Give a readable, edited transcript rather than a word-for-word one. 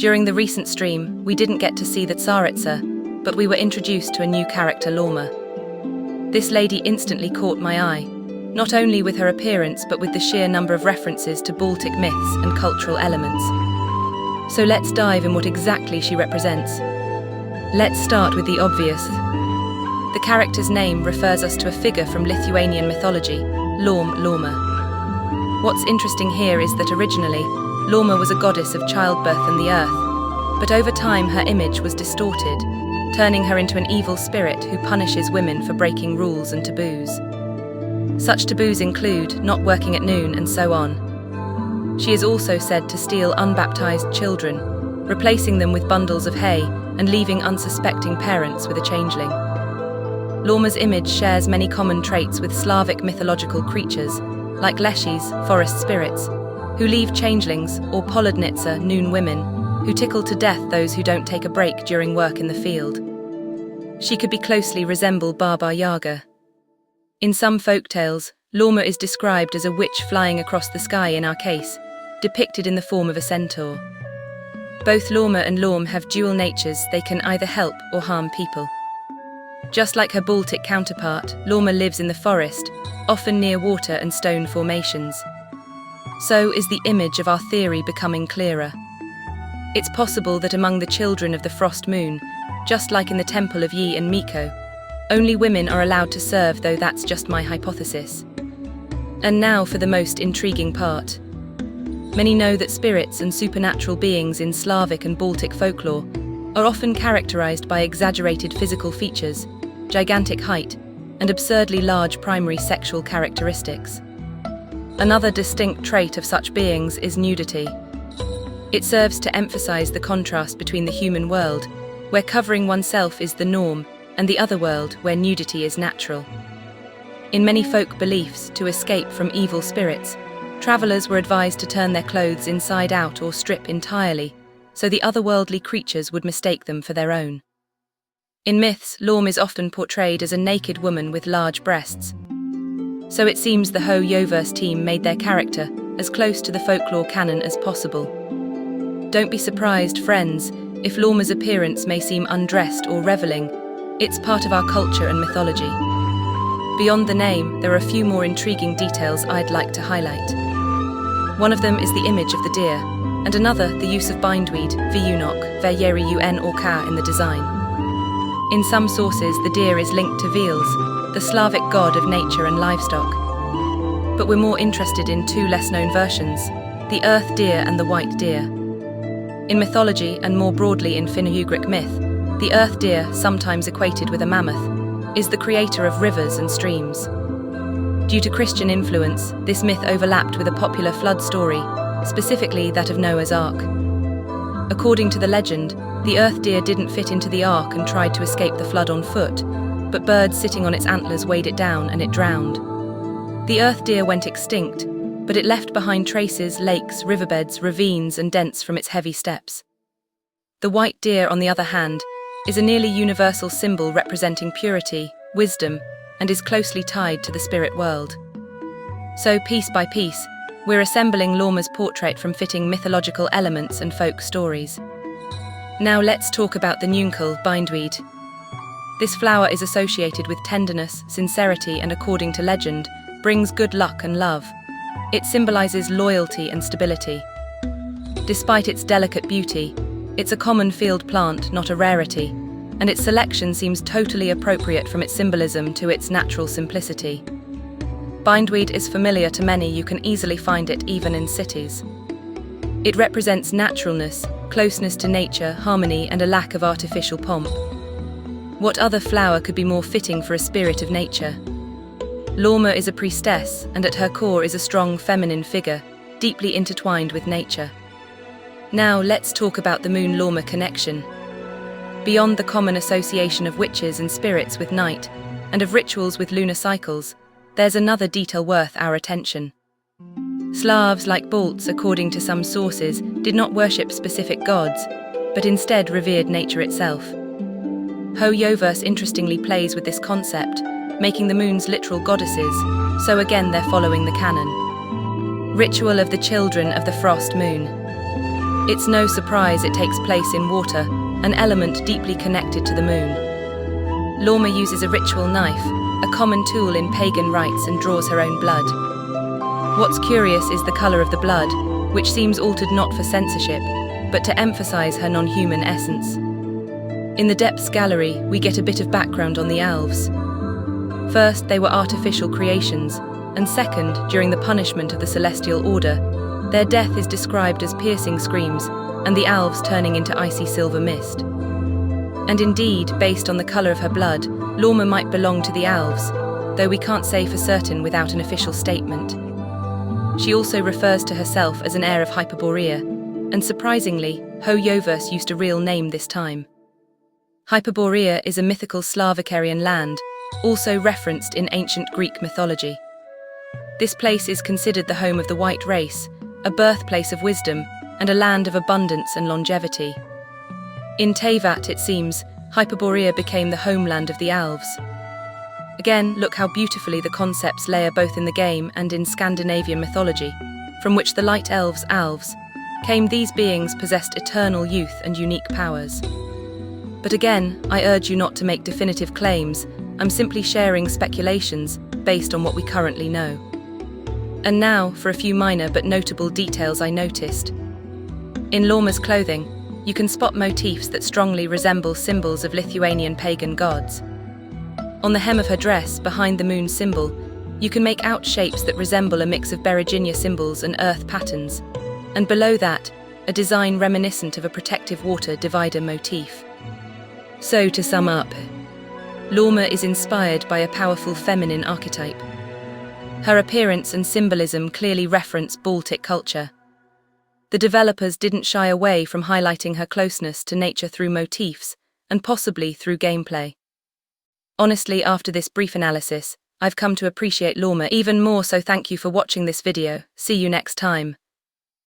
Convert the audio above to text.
During the recent stream, we didn't get to see the Tsaritsa, but we were introduced to a new character, Lauma. This lady instantly caught my eye, not only with her appearance but with the sheer number of references to Baltic myths and cultural elements. So let's dive in what exactly she represents. Let's start with the obvious. The character's name refers us to a figure from Lithuanian mythology, Lauma. What's interesting here is that originally, Lauma was a goddess of childbirth and the earth, but over time her image was distorted, turning her into an evil spirit who punishes women for breaking rules and taboos. Such taboos include not working at noon and so on. She is also said to steal unbaptized children, replacing them with bundles of hay and leaving unsuspecting parents with a changeling. Lauma's image shares many common traits with Slavic mythological creatures, like Leshis, forest spirits, who leave changelings, or Polodnitsa, noon women, who tickle to death those who don't take a break during work in the field. She could be closely resemble Baba Yaga. In some folktales, Lauma is described as a witch flying across the sky in our case, depicted in the form of a centaur. Both Lauma and Laum have dual natures, they can either help or harm people. Just like her Baltic counterpart, Lauma lives in the forest, often near water and stone formations. So is the image of our theory becoming clearer. It's possible that among the children of the frost moon, just like in the temple of Yi and Miko, only women are allowed to serve, though that's just my hypothesis. And now for the most intriguing part. Many know that spirits and supernatural beings in Slavic and Baltic folklore are often characterized by exaggerated physical features, gigantic height, and absurdly large primary sexual characteristics. Another distinct trait of such beings is nudity. It serves to emphasize the contrast between the human world, where covering oneself is the norm, and the other world, where nudity is natural. In many folk beliefs, to escape from evil spirits, travelers were advised to turn their clothes inside out or strip entirely, so the otherworldly creatures would mistake them for their own. In myths, Laum is often portrayed as a naked woman with large breasts. So it seems the Hyperoreia team made their character as close to the folklore canon as possible. Don't be surprised, friends, if Lauma's appearance may seem undressed or reveling. It's part of our culture and mythology. Beyond the name, there are a few more intriguing details I'd like to highlight. One of them is the image of the deer, and another the use of bindweed, viunok, veyeri un or ka in the design. In some sources, the deer is linked to Veles, the Slavic god of nature and livestock. But we're more interested in two less-known versions, the earth deer and the white deer. In mythology, and more broadly in Finno-Ugric myth, the earth deer, sometimes equated with a mammoth, is the creator of rivers and streams. Due to Christian influence, this myth overlapped with a popular flood story, specifically that of Noah's Ark. According to the legend, the earth deer didn't fit into the ark and tried to escape the flood on foot, but birds sitting on its antlers weighed it down and it drowned. The earth deer went extinct, but it left behind traces, lakes, riverbeds, ravines, and dents from its heavy steps. The white deer, on the other hand, is a nearly universal symbol representing purity, wisdom, and is closely tied to the spirit world. So, piece by piece, we're assembling Lauma's portrait from fitting mythological elements and folk stories. Now let's talk about the nuncle, bindweed. This flower is associated with tenderness, sincerity, and according to legend, brings good luck and love. It symbolizes loyalty and stability. Despite its delicate beauty, it's a common field plant, not a rarity, and its selection seems totally appropriate from its symbolism to its natural simplicity. Bindweed is familiar to many, you can easily find it even in cities. It represents naturalness, closeness to nature, harmony, and a lack of artificial pomp. What other flower could be more fitting for a spirit of nature? Lauma is a priestess, and at her core is a strong feminine figure, deeply intertwined with nature. Now let's talk about the moon-Lauma connection. Beyond the common association of witches and spirits with night, and of rituals with lunar cycles, there's another detail worth our attention. Slavs, like Balts, according to some sources, did not worship specific gods, but instead revered nature itself. Hyperoreia interestingly plays with this concept, making the moons literal goddesses, so again they're following the canon. Ritual of the children of the frost moon. It's no surprise it takes place in water, an element deeply connected to the moon. Lauma uses a ritual knife, a common tool in pagan rites, and draws her own blood. What's curious is the colour of the blood, which seems altered not for censorship, but to emphasise her non-human essence. In the Depths Gallery, we get a bit of background on the elves. First, they were artificial creations, and second, during the punishment of the Celestial Order, their death is described as piercing screams, and the elves turning into icy silver mist. And indeed, based on the colour of her blood, Lauma might belong to the elves, though we can't say for certain without an official statement. She also refers to herself as an heir of Hyperoreia, and surprisingly, Ho-Yoverse used a real name this time. Hyperoreia is a mythical Slavicarian land, also referenced in ancient Greek mythology. This place is considered the home of the white race, a birthplace of wisdom, and a land of abundance and longevity. In Teyvat, it seems, Hyperoreia became the homeland of the elves. Again, look how beautifully the concepts layer both in the game and in Scandinavian mythology, from which the light elves, came. These beings possessed eternal youth and unique powers. But again, I urge you not to make definitive claims. I'm simply sharing speculations based on what we currently know. And now, for a few minor but notable details I noticed. In Lauma's clothing, you can spot motifs that strongly resemble symbols of Lithuanian pagan gods. On the hem of her dress, behind the moon symbol, you can make out shapes that resemble a mix of Bereginia symbols and earth patterns, and below that, a design reminiscent of a protective water divider motif. So, to sum up, Lauma is inspired by a powerful feminine archetype. Her appearance and symbolism clearly reference Baltic culture. The developers didn't shy away from highlighting her closeness to nature through motifs, and possibly through gameplay. Honestly, after this brief analysis, I've come to appreciate Lauma even more, so thank you for watching this video. See you next time.